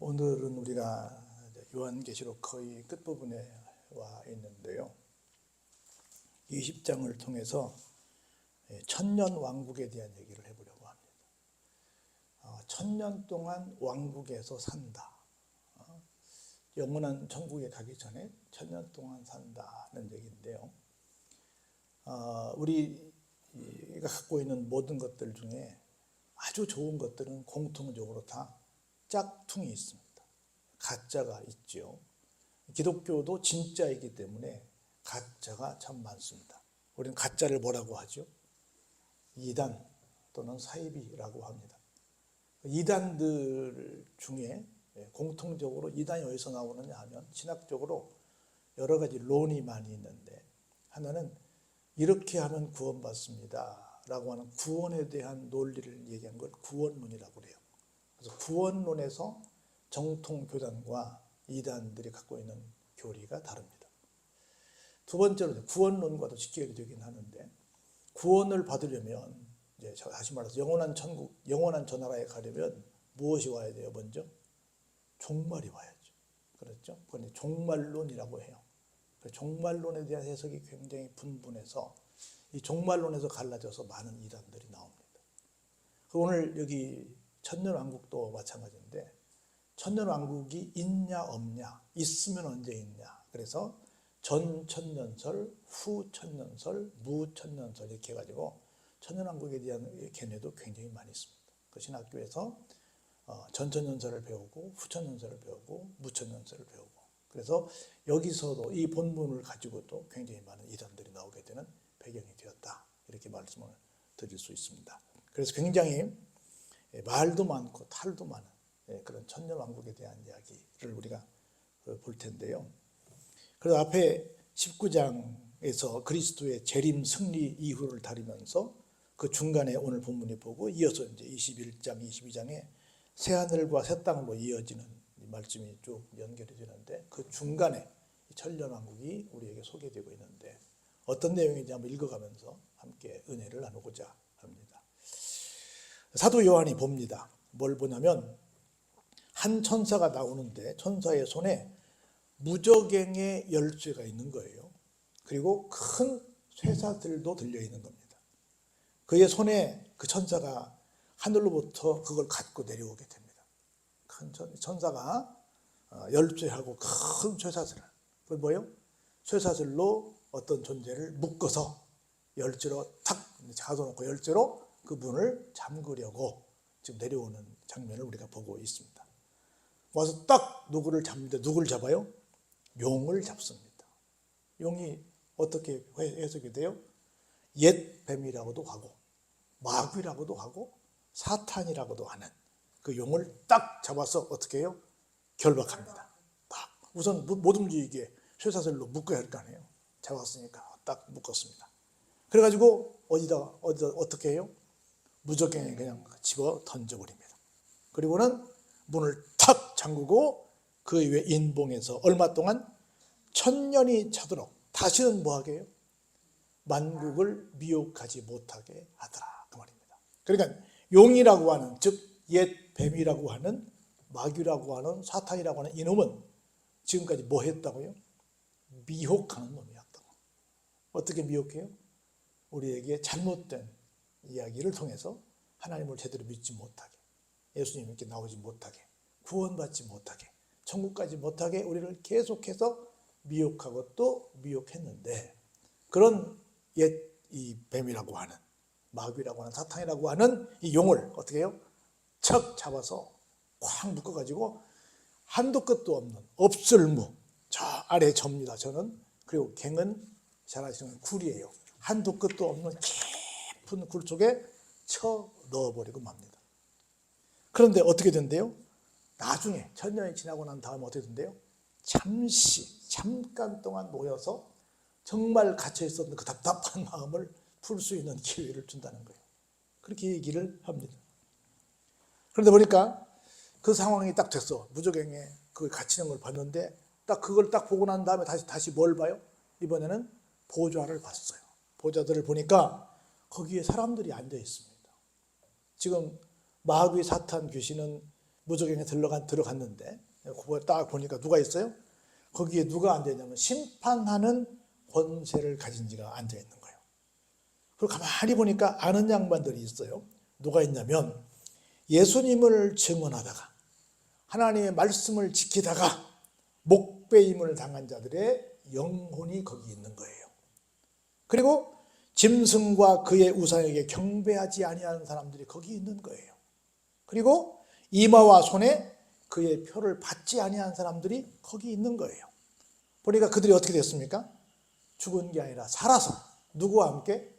오늘은 우리가 요한계시록 거의 끝부분에 와 있는데요. 20장을 통해서 천년 왕국에 대한 얘기를 해보려고 합니다. 천년 동안 왕국에서 산다. 영원한 천국에 가기 전에 천년 동안 산다는 얘기인데요. 우리가 갖고 있는 모든 것들 중에 아주 좋은 것들은 공통적으로 다 짝퉁이 있습니다. 가짜가 있죠. 기독교도 진짜이기 때문에 가짜가 참 많습니다. 우리는 가짜를 뭐라고 하죠? 이단 또는 사이비라고 합니다. 이단들 중에 공통적으로 이단이 어디서 나오느냐 하면 신학적으로 여러 가지 론이 많이 있는데, 하나는 이렇게 하면 구원받습니다 라고 하는 구원에 대한 논리를 얘기한 걸 구원론이라고 그래요. 그래서 구원론에서 정통교단과 이단들이 갖고 있는 교리가 다릅니다. 두 번째로 구원론과도 직결되긴 하는데, 구원을 받으려면 이제 다시 말해서 영원한 천국, 영원한 저 나라에 가려면 무엇이 와야 돼요? 먼저 종말이 와야죠. 그렇죠? 그건 종말론이라고 해요. 종말론에 대한 해석이 굉장히 분분해서 이 종말론에서 갈라져서 많은 이단들이 나옵니다. 오늘 여기 천년왕국도 마찬가지인데, 천년왕국이 있냐 없냐, 있으면 언제 있냐. 그래서 전천년설, 후천년설, 무천년설 이렇게 해가지고 천년왕국에 대한 견해도 굉장히 많이 있습니다. 그 신학교에서 전천년설을 배우고 후천년설을 배우고 무천년설을 배우고, 그래서 여기서도 이 본문을 가지고도 굉장히 많은 이단들이 나오게 되는 배경이 되었다, 이렇게 말씀을 드릴 수 있습니다. 그래서 굉장히 말도 많고 탈도 많은 그런 천년왕국에 대한 이야기를 우리가 볼 텐데요. 그래서 앞에 19장에서 그리스도의 재림 승리 이후를 다루면서 그 중간에 오늘 본문이 보고, 이어서 이제 21장, 22장에 새하늘과 새 땅으로 이어지는 말씀이 쭉 연결이 되는데, 그 중간에 천년왕국이 우리에게 소개되고 있는데 어떤 내용인지 한번 읽어가면서 함께 은혜를 나누고자 합니다. 사도 요한이 봅니다. 뭘 보냐면, 한 천사가 나오는데 천사의 손에 무저갱의 열쇠가 있는 거예요. 그리고 큰 쇠사슬도 들려 있는 겁니다. 그의 손에 그 천사가 하늘로부터 그걸 갖고 내려오게 됩니다. 큰 천사가 열쇠하고 큰 쇠사슬, 그건 뭐예요? 쇠사슬로 어떤 존재를 묶어서 열쇠로 탁 가둬놓고 열쇠로 그 문을 잠그려고 지금 내려오는 장면을 우리가 보고 있습니다. 와서 딱 누구를 잡는데, 누구를 잡아요? 용을 잡습니다. 용이 어떻게 해석이 돼요? 옛 뱀이라고도 하고 마귀라고도 하고 사탄이라고도 하는 그 용을 딱 잡아서 어떻게 해요? 결박합니다. 딱 우선 못 움직이게 쇠사슬로 묶어야 할 거 아니에요. 잡았으니까 딱 묶었습니다. 그래가지고 어디다 어떻게 해요? 무저갱에 그냥 집어 던져버립니다. 그리고는 문을 탁 잠그고 그 위에 인봉해서 얼마 동안? 천년이 차도록 다시는 뭐하게 해요? 만국을 미혹하지 못하게 하더라, 그 말입니다. 그러니까 용이라고 하는, 즉 옛 뱀이라고 하는, 마귀라고 하는, 사탄이라고 하는 이놈은 지금까지 뭐 했다고요? 미혹하는 놈이었다고. 어떻게 미혹해요? 우리에게 잘못된 이야기를 통해서 하나님을 제대로 믿지 못하게, 예수님께 나오지 못하게, 구원받지 못하게, 천국까지 못하게 우리를 계속해서 미혹하고 또 미혹했는데, 그런 옛 이 뱀이라고 하는, 마귀라고 하는, 사탄이라고 하는 이 용을 어떻게 해요? 척 잡아서 콱 묶어가지고 한도 끝도 없는 없을무, 저 아래 접니다. 저는. 그리고 갱은 잘 아시는 굴이에요. 한도 끝도 없는 깊은 굴 속에 쳐 넣어버리고 맙니다. 그런데 어떻게 된대요? 나중에 천년이 지나고 난 다음에 어떻게 된대요? 잠깐 동안 모여서 정말 갇혀있었던 그 답답한 마음을 풀 수 있는 기회를 준다는 거예요. 그렇게 얘기를 합니다. 그런데 보니까 그 상황이 딱 됐어. 무저갱에 그걸 갇히는 걸 봤는데, 딱 그걸 딱 보고 난 다음에 다시 뭘 봐요? 이번에는 보좌를 봤어요. 보좌들을 보니까 거기에 사람들이 앉아 있습니다. 지금 마귀, 사탄, 귀신은 무저갱에 들어갔는데 딱 보니까 누가 있어요? 거기에 누가 앉아있냐면 심판하는 권세를 가진 지가 앉아있는 거예요. 그리고 가만히 보니까 아는 양반들이 있어요. 누가 있냐면 예수님을 증언하다가 하나님의 말씀을 지키다가 목배임을 당한 자들의 영혼이 거기 있는 거예요. 그리고 짐승과 그의 우상에게 경배하지 아니하는 사람들이 거기 있는 거예요. 그리고 이마와 손에 그의 표를 받지 아니한 사람들이 거기 있는 거예요. 보니까 그들이 어떻게 됐습니까? 죽은 게 아니라 살아서 누구와 함께?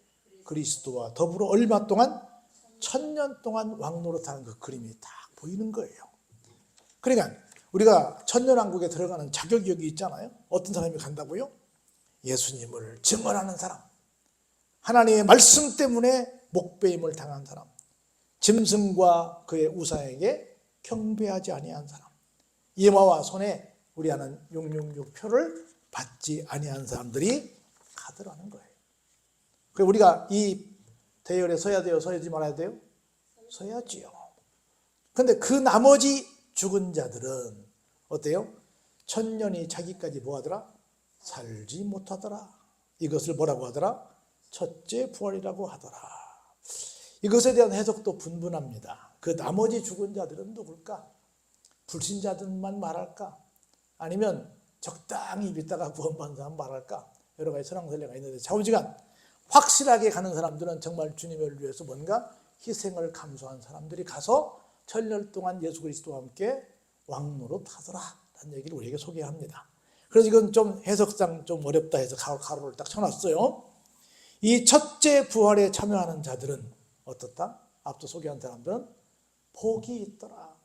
그리스도와 더불어 얼마 동안? 1000년 동안 왕노릇하는 그 그림이 딱 보이는 거예요. 그러니까 우리가 천년왕국에 들어가는 자격이 여기 있잖아요. 어떤 사람이 간다고요? 예수님을 증언하는 사람, 하나님의 말씀 때문에 목배임을 당한 사람, 짐승과 그의 우상에게 경배하지 아니한 사람, 이마와 손에 우리 하는 666표를 받지 아니한 사람들이 가더라는 거예요. 그래서 우리가 이 대열에 서야 돼요? 서야지 말아야 돼요? 서야지요. 그런데 그 나머지 죽은 자들은 어때요? 1000년이 자기까지 뭐하더라? 살지 못하더라. 이것을 뭐라고 하더라? 첫째 부활이라고 하더라. 이것에 대한 해석도 분분합니다. 그 나머지 죽은 자들은 누굴까? 불신자들만 말할까? 아니면 적당히 믿다가 구원받은 사람 말할까? 여러 가지 설왕설래가 있는데 좌우지간 확실하게 가는 사람들은 정말 주님을 위해서 뭔가 희생을 감수한 사람들이 가서 1000년 동안 예수 그리스도와 함께 왕노릇 하더라 라는 얘기를 우리에게 소개합니다. 그래서 이건 좀 해석상 좀 어렵다 해서 가로를 딱 쳐놨어요. 이 첫째 부활에 참여하는 자들은 어떻다? 앞서 소개한 사람들은 복이 있더라.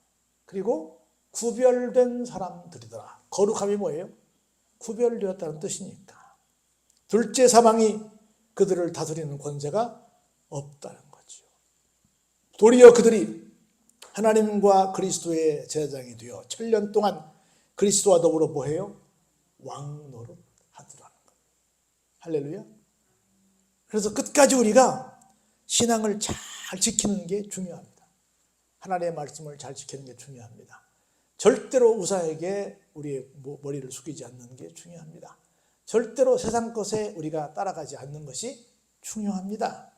그리고 구별된 사람들이더라. 거룩함이 뭐예요? 구별되었다는 뜻이니까. 둘째 사망이 그들을 다스리는 권세가 없다는 거죠. 도리어 그들이 하나님과 그리스도의 제사장이 되어 1000년 동안 그리스도와 더불어 뭐해요? 왕노릇 하더라는 거예요. 할렐루야. 그래서 끝까지 우리가 신앙을 잘 지키는 게 중요합니다. 하나님의 말씀을 잘 지키는 게 중요합니다. 절대로 우상에게 우리의 머리를 숙이지 않는 게 중요합니다. 절대로 세상 것에 우리가 따라가지 않는 것이 중요합니다.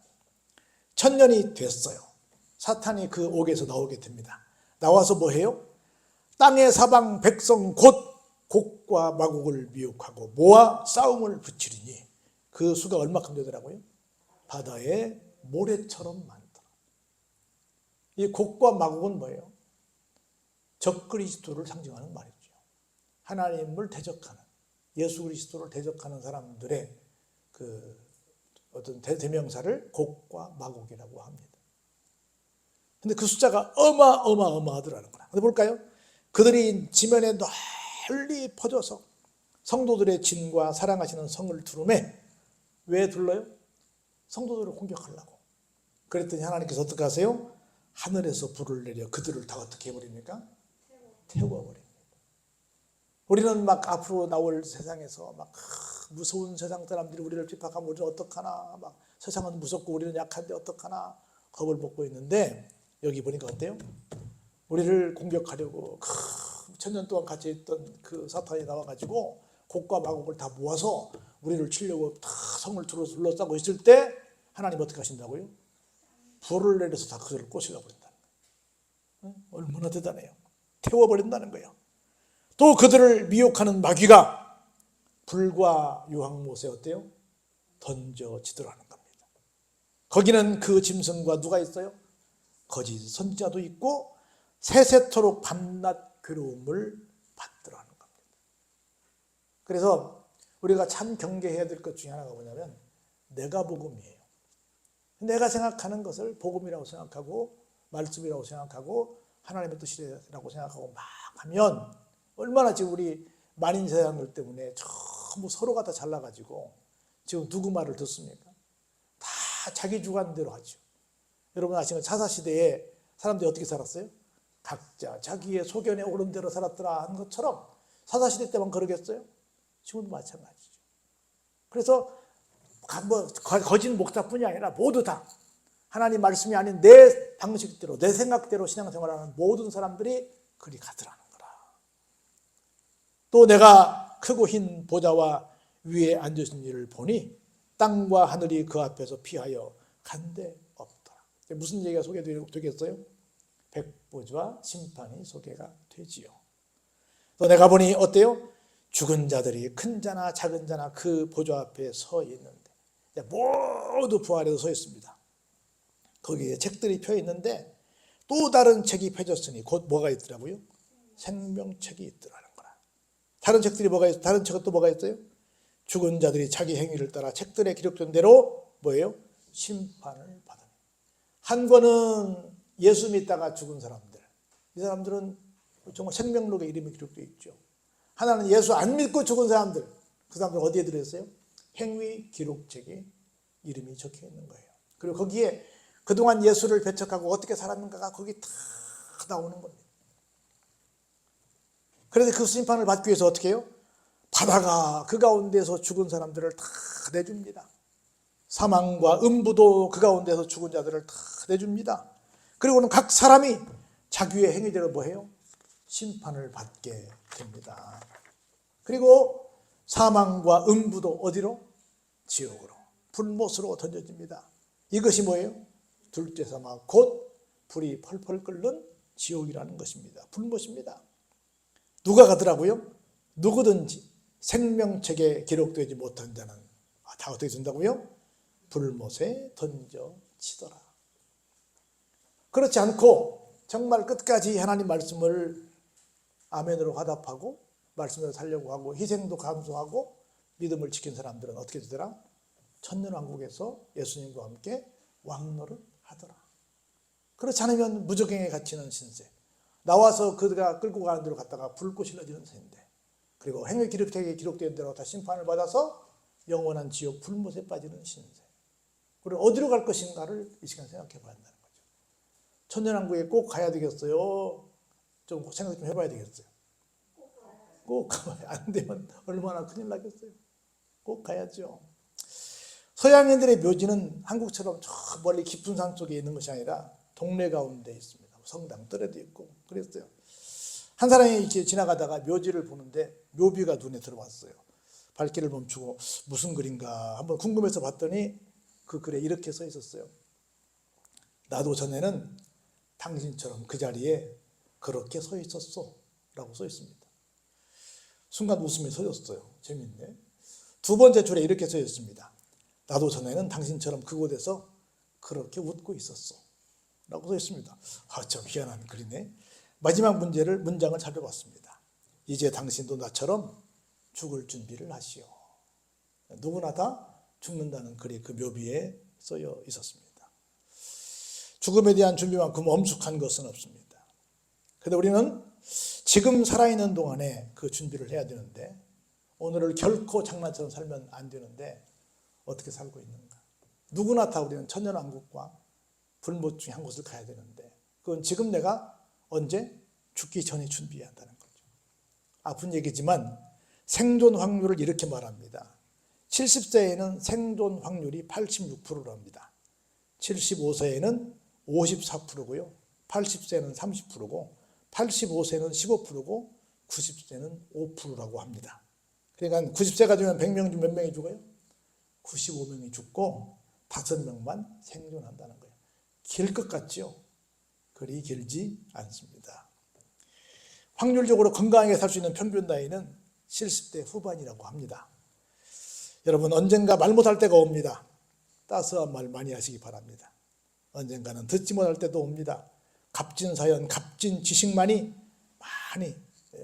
1000년이 됐어요. 사탄이 그 옥에서 나오게 됩니다. 나와서 뭐해요? 땅의 사방 백성 곧 곡과 마곡을 미혹하고 모아 싸움을 붙이리니 그 수가 얼마큼 되더라고요? 바다의 모래처럼 많더라. 이 곡과 마곡은 뭐예요? 적그리스도를 상징하는 말이죠. 하나님을 대적하는, 예수 그리스도를 대적하는 사람들의 그 어떤 대명사를 곡과 마곡이라고 합니다. 근데 그 숫자가 어마어마하더라는 거야. 근데 볼까요? 그들이 지면에 널리 퍼져서 성도들의 진과 사랑하시는 성을 두르매. 왜 둘러요? 성도들을 공격하려고. 그랬더니 하나님께서 어떻게 하세요? 하늘에서 불을 내려 그들을 다 어떻게 해버립니까? 태워버립니다. 우리는 막 앞으로 나올 세상에서 막 무서운 세상 사람들이 우리를 핍박하면 우리는 어떡하나, 막 세상은 무섭고 우리는 약한데 어떡하나 겁을 먹고 있는데 여기 보니까 어때요? 우리를 공격하려고 1000년 동안 같이 있던 그 사탄이 나와가지고 곡과 마곡을 다 모아서 우리를 치려고 다 성을 둘러싸고 있을 때 하나님 어떻게 하신다고요? 불을 내려서 다 그들을 꼬시려 버린다는 거예요. 얼마나 대단해요. 태워버린다는 거예요. 또 그들을 미혹하는 마귀가 불과 유황못에 어때요? 던져지더라는 겁니다. 거기는 그 짐승과 누가 있어요? 거짓 선지자도 있고 세세토록 밤낮 괴로움을 받더라는 겁니다. 그래서 우리가 참 경계해야 될 것 중에 하나가 뭐냐면 내가 복음이에요. 내가 생각하는 것을 복음이라고 생각하고 말씀이라고 생각하고 하나님의 뜻이라고 생각하고 막 하면 얼마나 지금 우리 만인 세상들 때문에 전부 서로가 다 잘나가지고 지금 누구 말을 듣습니까? 다 자기 주관대로 하죠. 여러분 아시는 차사시대에 사람들이 어떻게 살았어요? 각자 자기의 소견에 오른 대로 살았더라 하는 것처럼 사사시대 때만 그러겠어요? 지금도 마찬가지죠. 그래서 뭐 거짓 목사뿐이 아니라 모두 다 하나님 말씀이 아닌 내 방식대로 내 생각대로 신앙생활하는 모든 사람들이 그리 가더라는 거라. 또 내가 크고 흰 보좌와 위에 앉으신 이를 보니 땅과 하늘이 그 앞에서 피하여 간데 없더라. 무슨 얘기가 소개되겠어요? 백보좌 심판이 소개가 되지요. 또 내가 보니 어때요? 죽은 자들이 큰 자나 작은 자나 그 보좌 앞에 서 있는데 모두 부활해서 서 있습니다. 거기에 책들이 펴 있는데 또 다른 책이 펴졌으니 곧 뭐가 있더라고요? 생명책이 있더라는 거라. 다른 책들이 뭐가 있어요? 다른 책은 또 뭐가 있어요? 죽은 자들이 자기 행위를 따라 책들에 기록된 대로 뭐예요? 심판을 받으니. 한 권은 예수 믿다가 죽은 사람들. 이 사람들은 정말 생명록에 이름이 기록되어 있죠. 하나는 예수 안 믿고 죽은 사람들. 그 사람들 어디에 들어있어요? 행위 기록책에 이름이 적혀 있는 거예요. 그리고 거기에 그동안 예수를 배척하고 어떻게 살았는가가 거기 다 나오는 겁니다. 그래서 그 심판을 받기 위해서 어떻게 해요? 바다가 그 가운데서 죽은 사람들을 다 내줍니다. 사망과 음부도 그 가운데서 죽은 자들을 다 내줍니다. 그리고는 각 사람이 자기의 행위대로 뭐해요? 심판을 받게 됩니다. 그리고 사망과 음부도 어디로? 지옥으로, 불못으로 던져집니다. 이것이 뭐예요? 둘째 사막, 곧 불이 펄펄 끓는 지옥이라는 것입니다. 불못입니다. 누가 가더라고요? 누구든지 생명책에 기록되지 못한 자는 다 어떻게 된다고요? 불못에 던져지더라. 그렇지 않고 정말 끝까지 하나님 말씀을 아멘으로 화답하고 말씀대로 살려고 하고 희생도 감수하고 믿음을 지킨 사람들은 어떻게 되더라? 천년왕국에서 예수님과 함께 왕노를 하더라. 그렇지 않으면 무적행에 갇히는 신세, 나와서 그가 끌고 가는 대로 갔다가 붉고 실러지는 세인데, 그리고 행위 기록책에 기록된 대로 다 심판을 받아서 영원한 지옥 불못에 빠지는 신세. 그리고 어디로 갈 것인가를 이 시간 생각해 봐야 한다는 거죠. 천년왕국에 꼭 가야 되겠어요? 좀 생각 좀 해봐야 되겠어요. 꼭 가야 안 되면 얼마나 큰일 나겠어요. 꼭 가야죠. 서양인들의 묘지는 한국처럼 저 멀리 깊은 산 속에 있는 것이 아니라 동네 가운데 있습니다. 성당 뜰에도 있고 그랬어요. 한 사람이 이렇게 지나가다가 묘지를 보는데 묘비가 눈에 들어왔어요. 발길을 멈추고 무슨 글인가 한번 궁금해서 봤더니 그 글에 이렇게 써 있었어요. 나도 전에는 당신처럼 그 자리에 그렇게 서 있었어 라고 써 있습니다. 순간 웃음이 터졌어요. 재밌네. 두 번째 줄에 이렇게 써 있습니다. 나도 전에는 당신처럼 그곳에서 그렇게 웃고 있었어 라고 써 있습니다. 참 희한한 글이네. 마지막 문장을 살펴봤습니다. 이제 당신도 나처럼 죽을 준비를 하시오. 누구나 다 죽는다는 글이 그 묘비에 써여 있었습니다. 죽음에 대한 준비만큼 엄숙한 것은 없습니다. 그런데 우리는 지금 살아있는 동안에 그 준비를 해야 되는데 오늘을 결코 장난처럼 살면 안 되는데 어떻게 살고 있는가? 누구나 다 우리는 천년왕국과 불못 중에 한 곳을 가야 되는데 그건 지금 내가 언제? 죽기 전에 준비해야 한다는 거죠. 아픈 얘기지만 생존 확률을 이렇게 말합니다. 70세에는 생존 확률이 86%랍니다. 75세에는 54%고요. 80세는 30%고 85세는 15%고 90세는 5%라고 합니다. 그러니까 90세가 되면 100명 중 몇 명이 죽어요? 95명이 죽고 5명만 생존한다는 거예요. 길 것 같죠? 그리 길지 않습니다. 확률적으로 건강하게 살 수 있는 평균 나이는 70대 후반이라고 합니다. 여러분 언젠가 말 못할 때가 옵니다. 따스한 말 많이 하시기 바랍니다. 언젠가는 듣지 못할 때도 옵니다. 값진 사연, 값진 지식만이 많이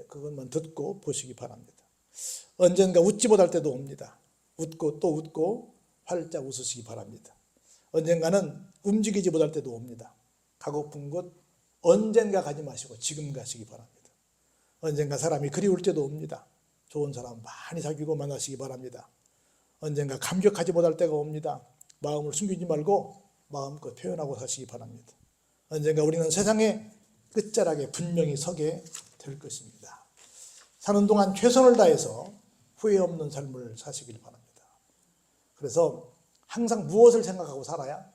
그것만 듣고 보시기 바랍니다. 언젠가 웃지 못할 때도 옵니다. 웃고 또 웃고 활짝 웃으시기 바랍니다. 언젠가는 움직이지 못할 때도 옵니다. 가고픈 곳 언젠가 가지 마시고 지금 가시기 바랍니다. 언젠가 사람이 그리울 때도 옵니다. 좋은 사람 많이 사귀고 만나시기 바랍니다. 언젠가 감격하지 못할 때가 옵니다. 마음을 숨기지 말고 마음껏 표현하고 사시기 바랍니다. 언젠가 우리는 세상의 끝자락에 분명히 서게 될 것입니다. 사는 동안 최선을 다해서 후회 없는 삶을 사시길 바랍니다. 그래서 항상 무엇을 생각하고 살아야?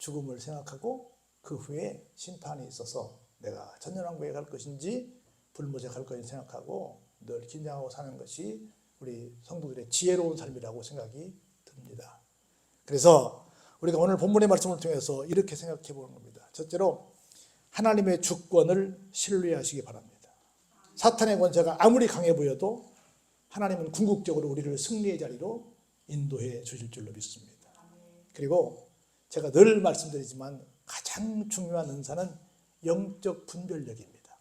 죽음을 생각하고 그 후에 심판이 있어서 내가 천년왕국에 갈 것인지 불못에 갈 것인지 생각하고 늘 긴장하고 사는 것이 우리 성도들의 지혜로운 삶이라고 생각이 듭니다. 그래서 우리가 오늘 본문의 말씀을 통해서 이렇게 생각해 보는 겁니다. 첫째로 하나님의 주권을 신뢰하시기 바랍니다. 사탄의 권세가 아무리 강해 보여도 하나님은 궁극적으로 우리를 승리의 자리로 인도해 주실 줄로 믿습니다. 그리고 제가 늘 말씀드리지만 가장 중요한 은사는 영적 분별력입니다.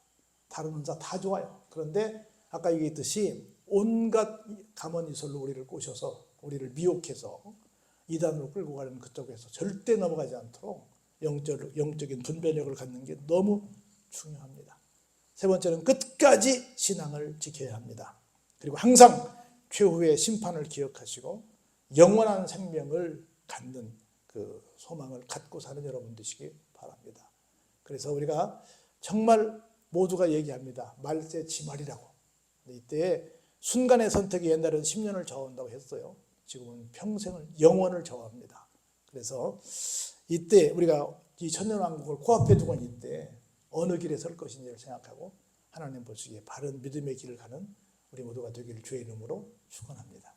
다른 은사 다 좋아요. 그런데 아까 얘기했듯이 온갖 가문이설로 우리를 꼬셔서 우리를 미혹해서 이단으로 끌고 가는 그쪽에서 절대 넘어가지 않도록 영적인 분별력을 갖는 게 너무 중요합니다. 세 번째는 끝까지 신앙을 지켜야 합니다. 그리고 항상 최후의 심판을 기억하시고 영원한 생명을 갖는 그 소망을 갖고 사는 여러분 되시기 바랍니다. 그래서 우리가 정말 모두가 얘기합니다. 말세지말이라고. 이때 순간의 선택이 옛날에는 10년을 저어온다고 했어요. 지금은 평생을 영원을 저어합니다. 그래서 이때 우리가 이 천년왕국을 코앞에 두고 이때 어느 길에 설 것인지를 생각하고 하나님 보시기에 바른 믿음의 길을 가는 우리 모두가 되기를 주의 이름으로 축원합니다.